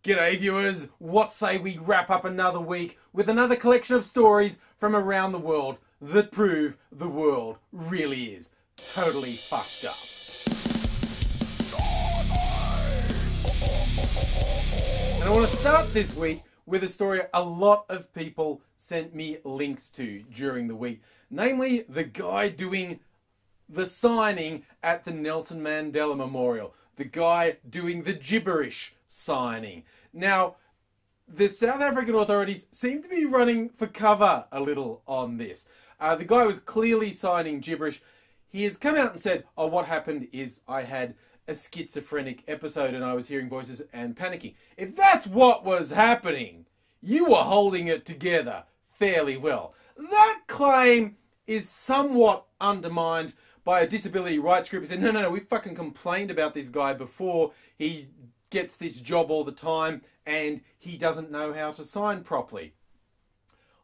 G'day viewers, what say we wrap up another week with another collection of stories from around the world that prove the world really is totally fucked up. And I want to start this week with a story a lot of people sent me links to during the week. Namely, the guy doing the signing at the Nelson Mandela Memorial. The guy doing the gibberish signing. Now, the South African authorities seem to be running for cover a little on this. The guy was clearly signing gibberish. He has come out and said, oh, what happened is I had a schizophrenic episode and I was hearing voices and panicking. If that's what was happening, you were holding it together fairly well. That claim is somewhat undermined by a disability rights group who said, no, we fucking complained about this guy before. He gets this job all the time and he doesn't know how to sign properly.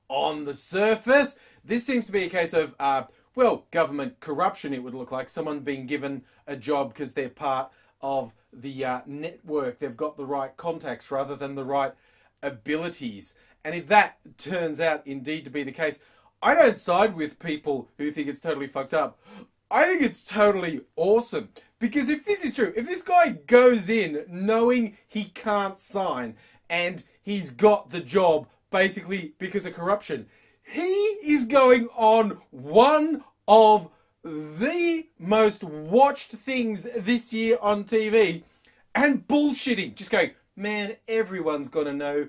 On the surface, this seems to be a case of, government corruption, it would look like. Someone being given a job because they're part of the network. They've got the right contacts rather than the right abilities. And if that turns out indeed to be the case, I don't side with people who think it's totally fucked up. I think it's totally awesome. Because if this is true, if this guy goes in knowing he can't sign and he's got the job basically because of corruption, he is going on one of the most watched things this year on TV and bullshitting. Just going, man, everyone's got to know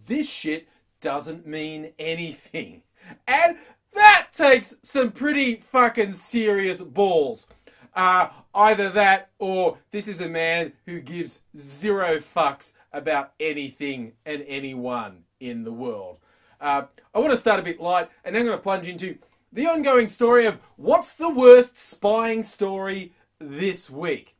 this shit doesn't mean anything. And that takes some pretty fucking serious balls. Either that or this is a man who gives zero fucks about anything and anyone in the world. I want to start a bit light and then I'm going to plunge into the ongoing story of what's the worst spying story this week.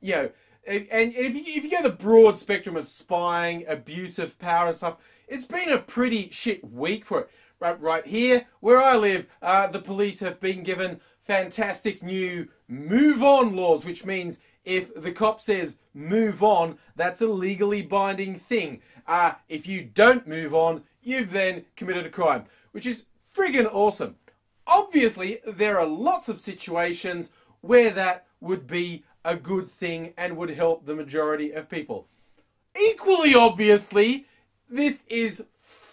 You know, and if you go the broad spectrum of spying, abuse of power and stuff, it's been a pretty shit week for it. Right here, where I live, the police have been given fantastic new move on laws, which means if the cop says move on, that's a legally binding thing. If you don't move on, you've then committed a crime, which is friggin' awesome. Obviously, there are lots of situations where that would be a good thing and would help the majority of people. Equally obviously, this is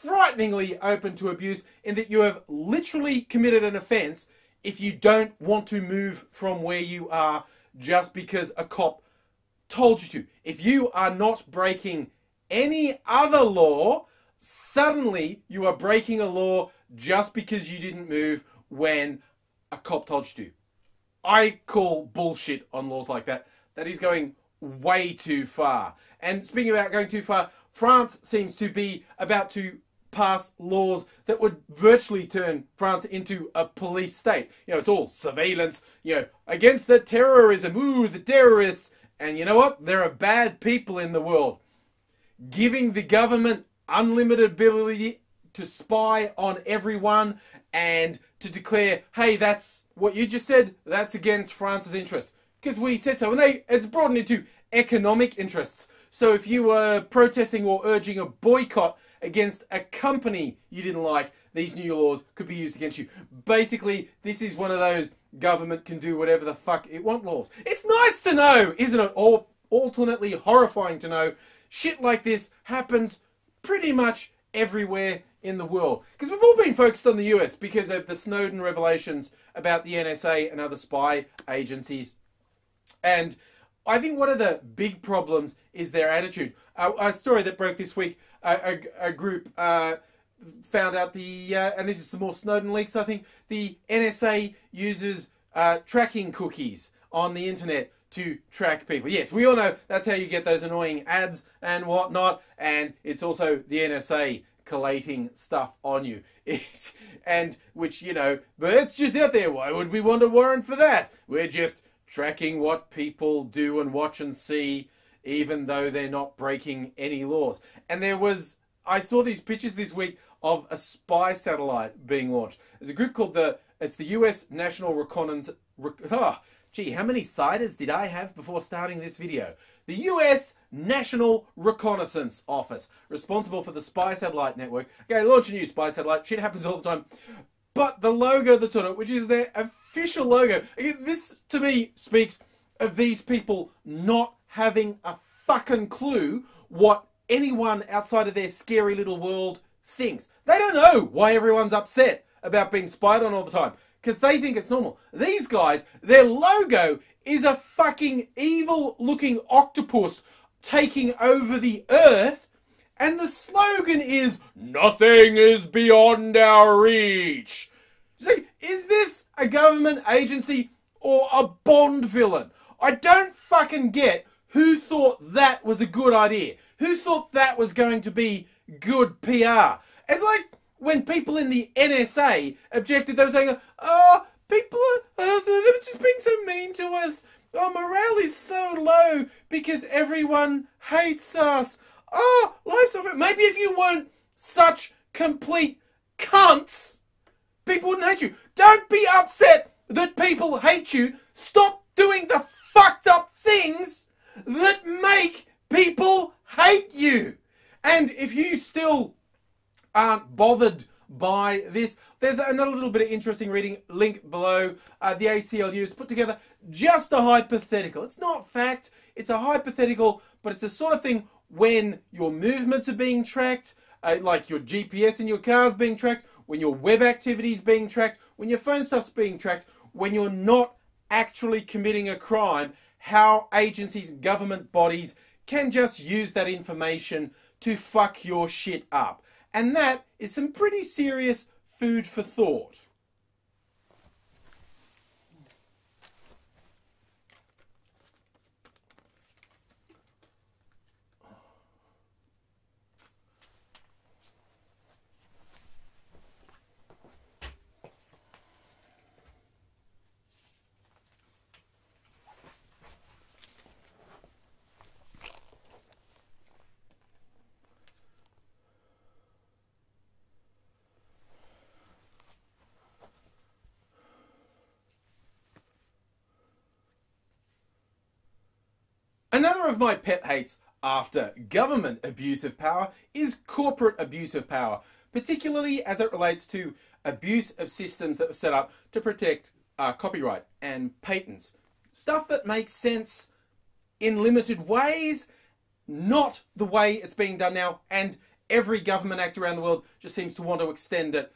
frighteningly open to abuse in that you have literally committed an offence if you don't want to move from where you are just because a cop told you to. If you are not breaking any other law, suddenly you are breaking a law just because you didn't move when a cop told you to. I call bullshit on laws like that. That is going way too far. And speaking about going too far, France seems to be about to pass laws that would virtually turn France into a police state. You know, it's all surveillance, against the terrorism, the terrorists. And you know what? There are bad people in the world. Giving the government unlimited ability to spy on everyone and to declare, hey, that's what you just said, that's against France's interest. Because we said so. And it's broadened into economic interests. So if you were protesting or urging a boycott against a company you didn't like, these new laws could be used against you. Basically, this is one of those government can do whatever the fuck it want laws. It's nice to know, isn't it? Or alternately horrifying to know shit like this happens pretty much everywhere in the world. Because we've all been focused on the US because of the Snowden revelations about the NSA and other spy agencies. And I think one of the big problems is their attitude. A story that broke this week, a group found out and this is some more Snowden leaks, I think, the NSA uses tracking cookies on the internet to track people. Yes, we all know that's how you get those annoying ads and whatnot, and it's also the NSA collating stuff on you. And which, but it's just out there. Why would we want a warrant for that? We're just tracking what people do and watch and see, even though they're not breaking any laws. And I saw these pictures this week of a spy satellite being launched. There's a group called the US National Reconnaissance. Gee, how many ciders did I have before starting this video? the US National Reconnaissance Office, responsible for the spy satellite network. Okay, launch a new spy satellite. Shit happens all the time. But the logo that's on it, which is their official logo, again, this to me speaks of these people not having a fucking clue what anyone outside of their scary little world thinks. They don't know why everyone's upset about being spied on all the time, because they think it's normal. These guys, their logo is a fucking evil-looking octopus taking over the earth, and the slogan is, "Nothing is beyond our reach." See, is this a government agency or a Bond villain? I don't fucking get who thought that was a good idea. Who thought that was going to be good PR? It's like when people in the NSA objected, they were saying, "Oh, people are they're just being so mean to us. Oh, morale is so low because everyone hates us. Oh, life's over." Maybe if you weren't such complete cunts, people wouldn't hate you. Don't be upset that people hate you. Stop doing the fucked up things that make people hate you. And if you still aren't bothered by this, there's another little bit of interesting reading, link below. The ACLU has put together just a hypothetical. It's not fact, it's a hypothetical, but it's the sort of thing when your movements are being tracked, like your GPS in your car is being tracked, when your web activity is being tracked, when your phone stuff's being tracked, when you're not actually committing a crime, how agencies, government bodies can just use that information to fuck your shit up. And that is some pretty serious food for thought. Another of my pet hates after government abuse of power is corporate abuse of power, particularly as it relates to abuse of systems that were set up to protect copyright and patents. Stuff that makes sense in limited ways, not the way it's being done now, and every government act around the world just seems to want to extend it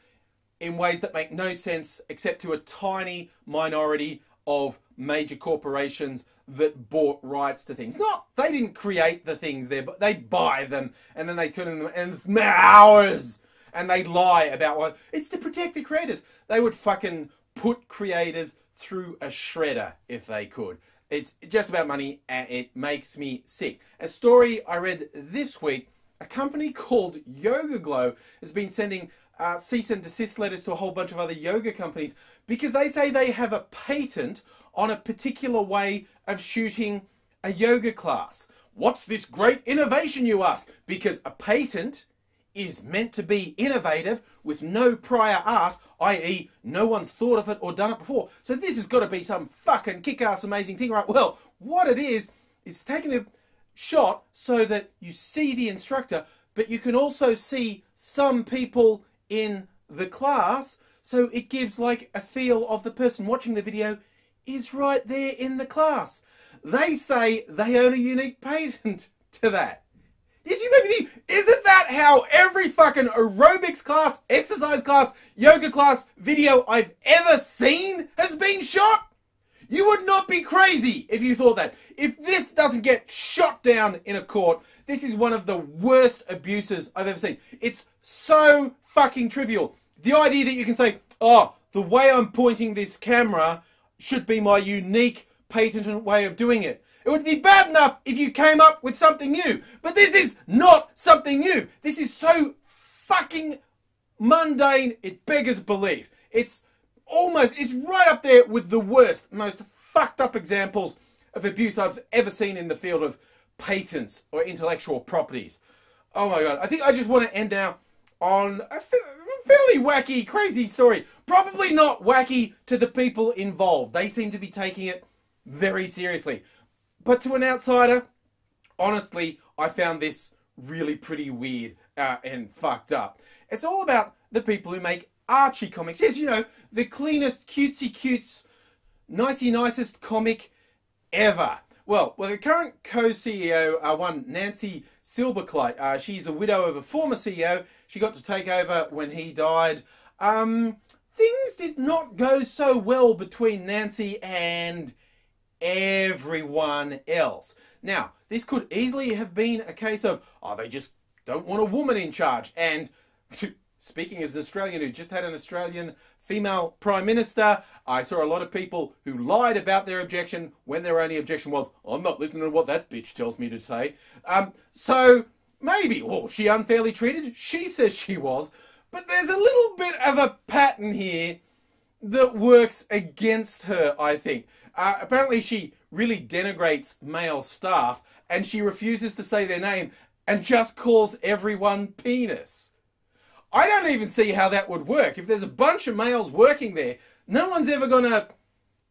in ways that make no sense except to a tiny minority of major corporations that bought rights to things. They didn't create the things there, but they buy them and then they turn them in hours and they lie about what it's to protect the creators. They would fucking put creators through a shredder if they could. It's just about money and it makes me sick. A story I read this week, a company called YogaGlo has been sending cease and desist letters to a whole bunch of other yoga companies because they say they have a patent on a particular way of shooting a yoga class. What's this great innovation, you ask? Because a patent is meant to be innovative with no prior art, i.e. no one's thought of it or done it before. So this has got to be some fucking kick-ass amazing thing, right? Well, what it is taking the shot so that you see the instructor, but you can also see some people in the class, so it gives like a feel of the person watching the video is right there in the class. They say they own a unique patent to that. Yes, you make me think, isn't that how every fucking aerobics class, exercise class, yoga class video I've ever seen has been shot? You would not be crazy if you thought that. If this doesn't get shot down in a court, this is one of the worst abuses I've ever seen. It's so fucking trivial. The idea that you can say, oh, the way I'm pointing this camera should be my unique patented way of doing it. It would be bad enough if you came up with something new. But this is not something new. This is so fucking mundane, it beggars belief. It's right up there with the worst, most fucked up examples of abuse I've ever seen in the field of patents or intellectual properties. Oh my God. I think I just want to end now on a fairly wacky, crazy story. Probably not wacky to the people involved. They seem to be taking it very seriously. But to an outsider, Honestly, I found this really pretty weird and fucked up. It's all about the people who make Archie comics. Yes, you know, the cleanest, cutesy-cutes, nicest comic ever. Well, the current co-CEO, one Nancy Silberkleit, she's a widow of a former CEO. She got to take over when he died. Things did not go so well between Nancy and everyone else. Now, this could easily have been a case of, they just don't want a woman in charge. And speaking as an Australian who just had an Australian female Prime Minister, I saw a lot of people who lied about their objection when their only objection was, I'm not listening to what that bitch tells me to say. So maybe, she unfairly treated? She says she was. But there's a little bit of a pattern here that works against her, I think. Apparently she really denigrates male staff and she refuses to say their name and just calls everyone penis. I don't even see how that would work. If there's a bunch of males working there, no one's ever going to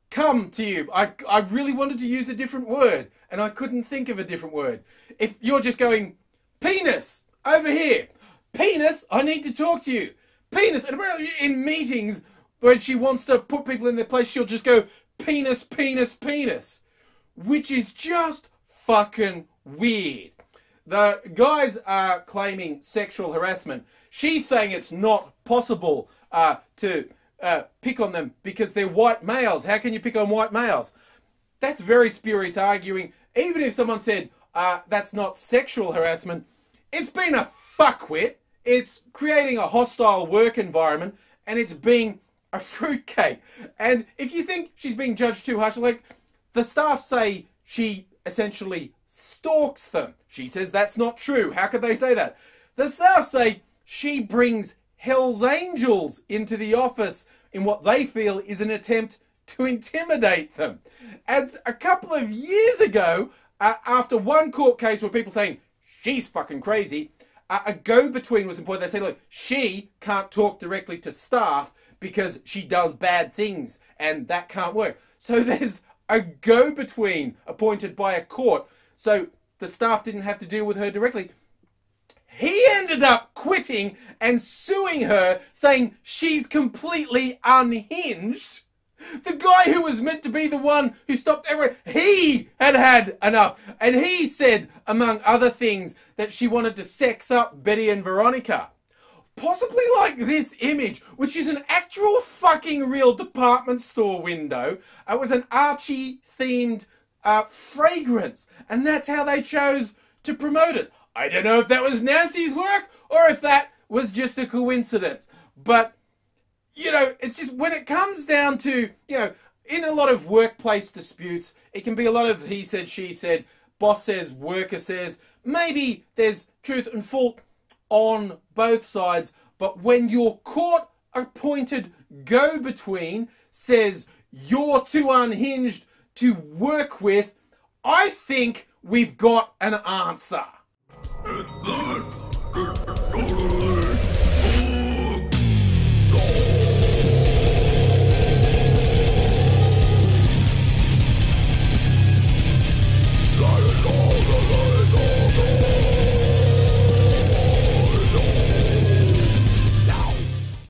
come to you. I really wanted to use a different word and I couldn't think of a different word. If you're just going, penis, over here. Penis, I need to talk to you. Penis, and apparently in meetings when she wants to put people in their place, she'll just go, penis, penis, penis. Which is just fucking weird. The guys are claiming sexual harassment. She's saying it's not possible to pick on them because they're white males. How can you pick on white males? That's very spurious arguing. Even if someone said that's not sexual harassment, it's been a fuckwit. It's creating a hostile work environment and it's being a fruitcake. And if you think she's being judged too harshly, like the staff say she essentially stalks them. She says that's not true. How could they say that? The staff say she brings Hell's Angels into the office in what they feel is an attempt to intimidate them. And a couple of years ago, after one court case where people saying she's fucking crazy, a go-between was employed. They say, look, she can't talk directly to staff because she does bad things and that can't work. So there's a go-between appointed by a court. So the staff didn't have to deal with her directly. He ended up quitting and suing her, saying she's completely unhinged. The guy who was meant to be the one who stopped everyone, he had enough. And he said, among other things, that she wanted to sex up Betty and Veronica. Possibly like this image, which is an actual fucking real department store window. It was an Archie-themed fragrance. And that's how they chose to promote it. I don't know if that was Nancy's work or if that was just a coincidence. But you know, it's just when it comes down to, you know, in a lot of workplace disputes, it can be a lot of he said, she said, boss says, worker says. Maybe there's truth and fault on both sides. But when your court-appointed go-between says you're too unhinged to work with, I think we've got an answer.